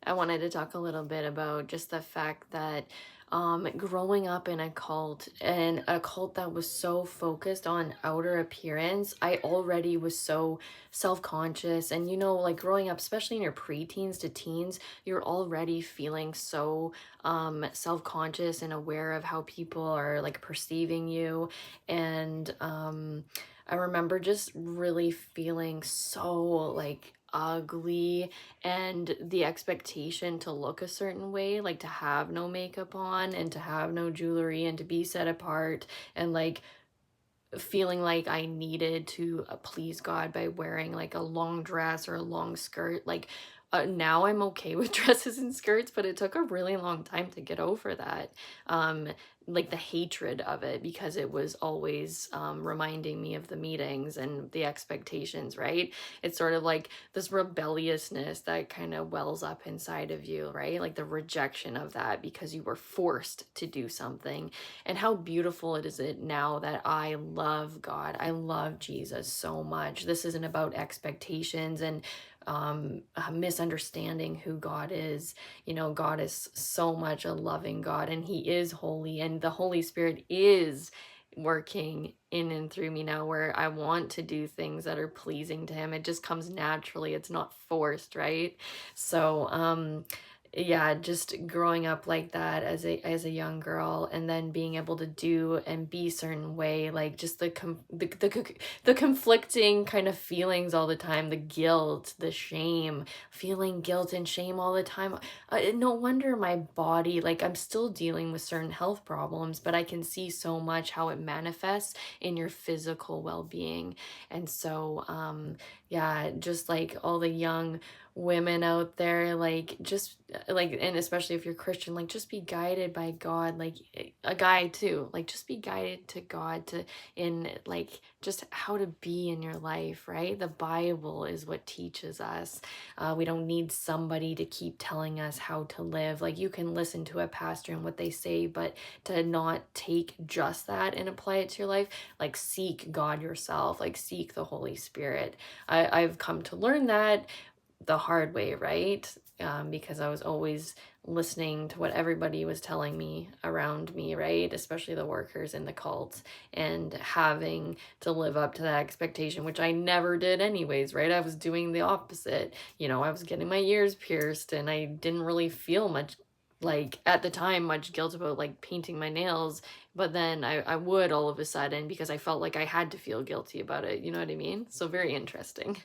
I wanted to talk a little bit about just the fact that growing up in a cult, and a cult that was so focused on outer appearance, I already was so self-conscious. And like growing up, especially in your preteens to teens, you're already feeling so self-conscious and aware of how people are like perceiving you. And I remember just really feeling so like ugly, and the expectation to look a certain way, like to have no makeup on and to have no jewelry and to be set apart, and like feeling like I needed to please God by wearing like a long dress or a long skirt. Like now I'm okay with dresses and skirts, but it took a really long time to get over that. Um, like the hatred of it, because it was always reminding me of the meetings and the expectations, right? It's sort of like this rebelliousness that kind of wells up inside of you, right? Like the rejection of that because you were forced to do something. And how beautiful it is it now that I love God. I love Jesus so much. This isn't about expectations and misunderstanding who God is. God is so much a loving God, and He is holy, and the Holy Spirit is working in and through me now, where I want to do things that are pleasing to Him. It just comes naturally. It's not forced, right? So, yeah, just growing up like that as a young girl, and then being able to do and be certain way, like just the conflicting kind of feelings all the time, the guilt, the shame, feeling guilt and shame all the time. No wonder my body, like I'm still dealing with certain health problems, but I can see so much how it manifests in your physical well-being. And so yeah, just like all the young women out there, like just like, and especially if you're Christian, like just be guided by God, like a guy too, like just be guided to God, to in like just how to be in your life, right? The Bible is what teaches us. We don't need somebody to keep telling us how to live. Like you can listen to a pastor and what they say, but to not take just that and apply it to your life, like seek God yourself, like seek the Holy Spirit. I've come to learn that the hard way, right? Because I was always listening to what everybody was telling me around me, right? Especially the workers in the cults, and having to live up to that expectation, which I never did anyways, right? I was doing the opposite. I was getting my ears pierced, and I didn't really feel much, like at the time, much guilt about like painting my nails, but then I would all of a sudden, because I felt like I had to feel guilty about it. You know what I mean? So very interesting.